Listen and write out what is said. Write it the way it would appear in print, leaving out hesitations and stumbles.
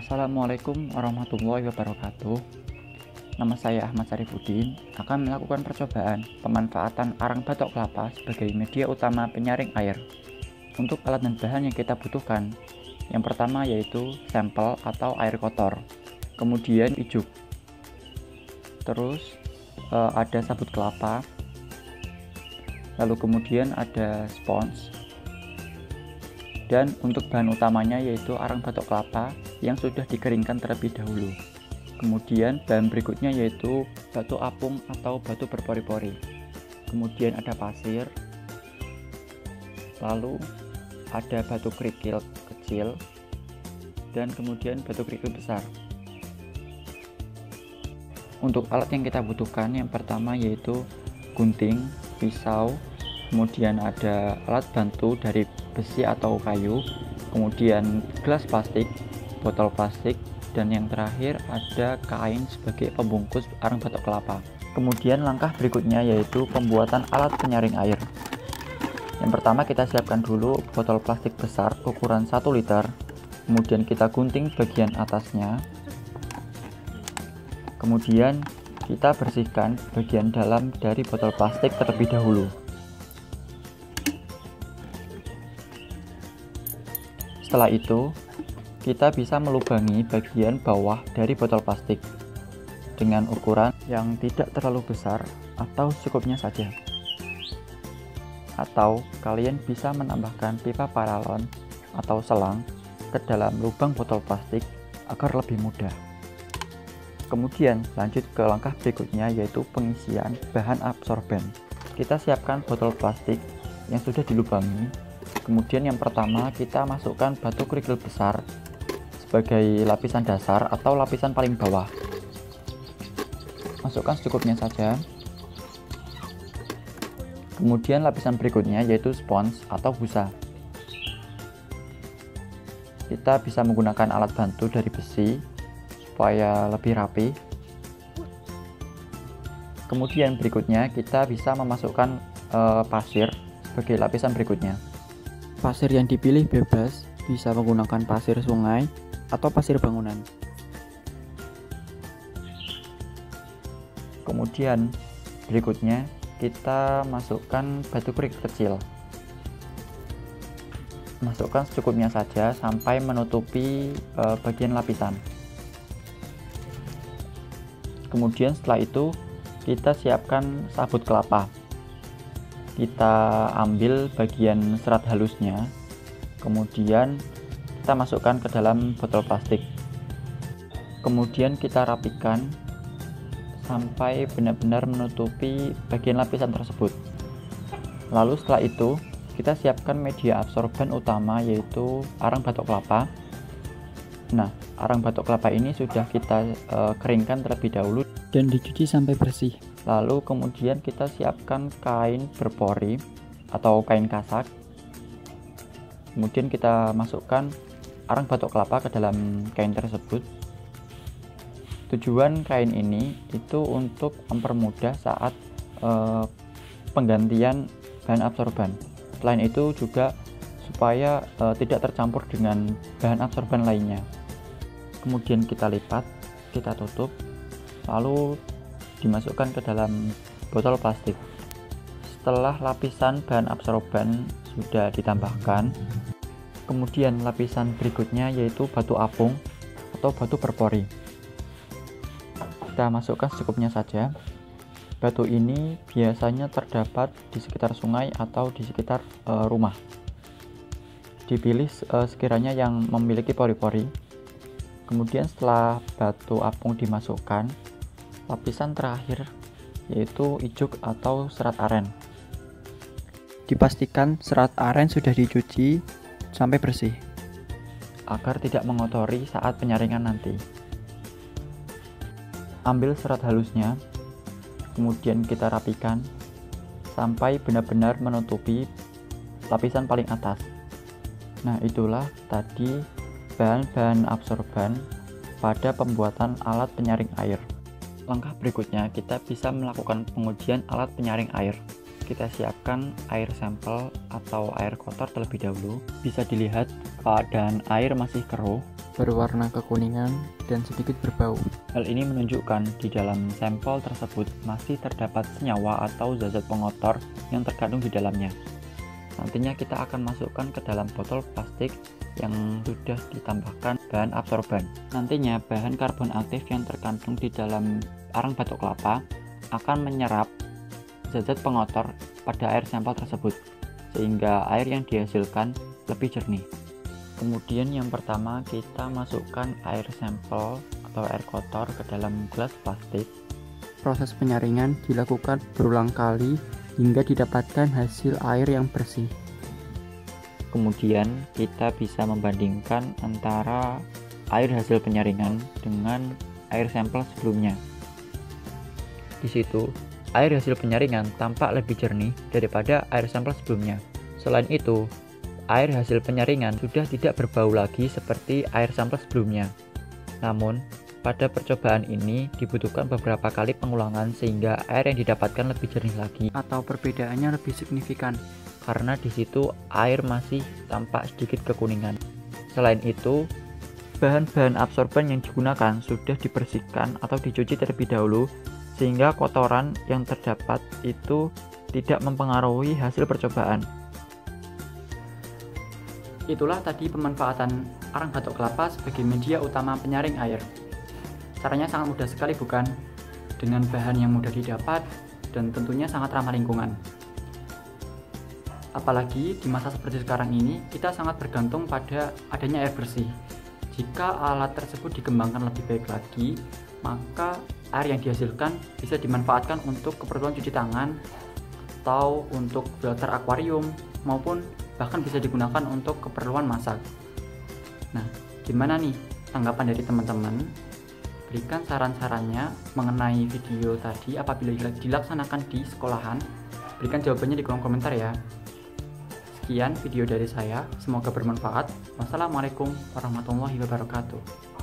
Assalamualaikum warahmatullahi wabarakatuh. Nama saya Ahmad Syarifuddin akan melakukan percobaan pemanfaatan arang batok kelapa sebagai media utama penyaring air. Untuk alat dan bahan yang kita butuhkan, yang pertama yaitu sampel atau air kotor, kemudian ijuk, terus ada sabut kelapa, lalu kemudian ada spons, dan untuk bahan utamanya yaitu arang batok kelapa yang sudah dikeringkan terlebih dahulu. Kemudian bahan berikutnya yaitu batu apung atau batu berpori-pori. Kemudian ada pasir, lalu ada batu kerikil kecil, dan kemudian batu kerikil besar. Untuk alat yang kita butuhkan, yang pertama yaitu gunting, pisau, kemudian ada alat bantu dari besi atau kayu, kemudian gelas plastik, botol plastik, dan yang terakhir ada kain sebagai pembungkus arang batok kelapa. Kemudian langkah berikutnya yaitu pembuatan alat penyaring air. Yang pertama kita siapkan dulu botol plastik besar ukuran 1 liter, kemudian kita gunting bagian atasnya, kemudian kita bersihkan bagian dalam dari botol plastik terlebih dahulu. Setelah itu kita bisa melubangi bagian bawah dari botol plastik dengan ukuran yang tidak terlalu besar atau secukupnya saja. Atau kalian bisa menambahkan pipa paralon atau selang ke dalam lubang botol plastik agar lebih mudah. Kemudian lanjut ke langkah berikutnya yaitu pengisian bahan absorben. Kita siapkan botol plastik yang sudah dilubangi. Kemudian yang pertama kita masukkan batu kerikil besar sebagai lapisan dasar atau lapisan paling bawah. Masukkan secukupnya saja. Kemudian lapisan berikutnya yaitu spons atau busa. Kita bisa menggunakan alat bantu dari besi supaya lebih rapi. Kemudian berikutnya kita bisa memasukkan pasir sebagai lapisan berikutnya. Pasir yang dipilih bebas, bisa menggunakan pasir sungai atau pasir bangunan. Kemudian berikutnya kita masukkan batu kerikil kecil. Masukkan secukupnya saja sampai menutupi bagian lapisan. Kemudian setelah itu kita siapkan sabut kelapa. Kita ambil bagian serat halusnya, kemudian kita masukkan ke dalam botol plastik. Kemudian kita rapikan sampai benar-benar menutupi bagian lapisan tersebut. Lalu setelah itu kita siapkan media absorben utama yaitu arang batok kelapa. Nah, arang batok kelapa ini sudah kita keringkan terlebih dahulu dan dicuci sampai bersih. Lalu kemudian kita siapkan kain berpori atau kain kasak. Kemudian kita masukkan arang batok kelapa ke dalam kain tersebut. Tujuan kain ini itu untuk mempermudah saat penggantian bahan absorban. Selain itu juga supaya tidak tercampur dengan bahan absorban lainnya. Kemudian kita lipat, kita tutup, lalu dimasukkan ke dalam botol plastik. Setelah lapisan bahan absorban sudah ditambahkan, kemudian lapisan berikutnya yaitu batu apung atau batu berpori. Kita masukkan secukupnya saja. Batu ini biasanya terdapat di sekitar sungai atau di sekitar rumah. Dipilih sekiranya yang memiliki pori-pori. Kemudian setelah batu apung dimasukkan, lapisan terakhir yaitu ijuk atau serat aren. Dipastikan serat aren sudah dicuci sampai bersih agar tidak mengotori saat penyaringan nanti. Ambil serat halusnya, kemudian kita rapikan sampai benar-benar menutupi lapisan paling atas. Nah, itulah tadi bahan-bahan absorban pada pembuatan alat penyaring air. Langkah berikutnya kita bisa melakukan pengujian alat penyaring air. Kita siapkan air sampel atau air kotor terlebih dahulu. Bisa dilihat keadaan air masih keruh berwarna kekuningan dan sedikit berbau. Hal ini menunjukkan di dalam sampel tersebut masih terdapat senyawa atau zat-zat pengotor yang terkandung di dalamnya. Nantinya kita akan masukkan ke dalam botol plastik yang sudah ditambahkan bahan absorban. Nantinya bahan karbon aktif yang terkandung di dalam arang batok kelapa akan menyerap zat-zat pengotor pada air sampel tersebut, sehingga air yang dihasilkan lebih jernih. Kemudian yang pertama kita masukkan air sampel atau air kotor ke dalam gelas plastik. Proses penyaringan dilakukan berulang kali hingga didapatkan hasil air yang bersih. Kemudian kita bisa membandingkan antara air hasil penyaringan dengan air sampel sebelumnya. Di situ, air hasil penyaringan tampak lebih jernih daripada air sampel sebelumnya. Selain itu, air hasil penyaringan sudah tidak berbau lagi seperti air sampel sebelumnya. Namun, pada percobaan ini dibutuhkan beberapa kali pengulangan sehingga air yang didapatkan lebih jernih lagi, Atau perbedaannya lebih signifikan. karena di situ air masih tampak sedikit kekuningan. Selain itu, bahan-bahan absorban yang digunakan sudah dibersihkan atau dicuci terlebih dahulu sehingga kotoran yang terdapat itu tidak mempengaruhi hasil percobaan. Itulah tadi pemanfaatan arang batok kelapa sebagai media utama penyaring air. Caranya sangat mudah sekali bukan? Dengan bahan yang mudah didapat dan tentunya sangat ramah lingkungan. Apalagi di masa seperti sekarang ini, kita sangat bergantung pada adanya air bersih. Jika alat tersebut dikembangkan lebih baik lagi, maka air yang dihasilkan bisa dimanfaatkan untuk keperluan cuci tangan atau untuk filter akuarium maupun bahkan bisa digunakan untuk keperluan masak. Nah, gimana nih tanggapan dari teman-teman? Berikan saran-sarannya mengenai video tadi apabila dilaksanakan di sekolahan. Berikan jawabannya di kolom komentar ya. Sekian video dari saya, semoga bermanfaat. Wassalamualaikum warahmatullahi wabarakatuh.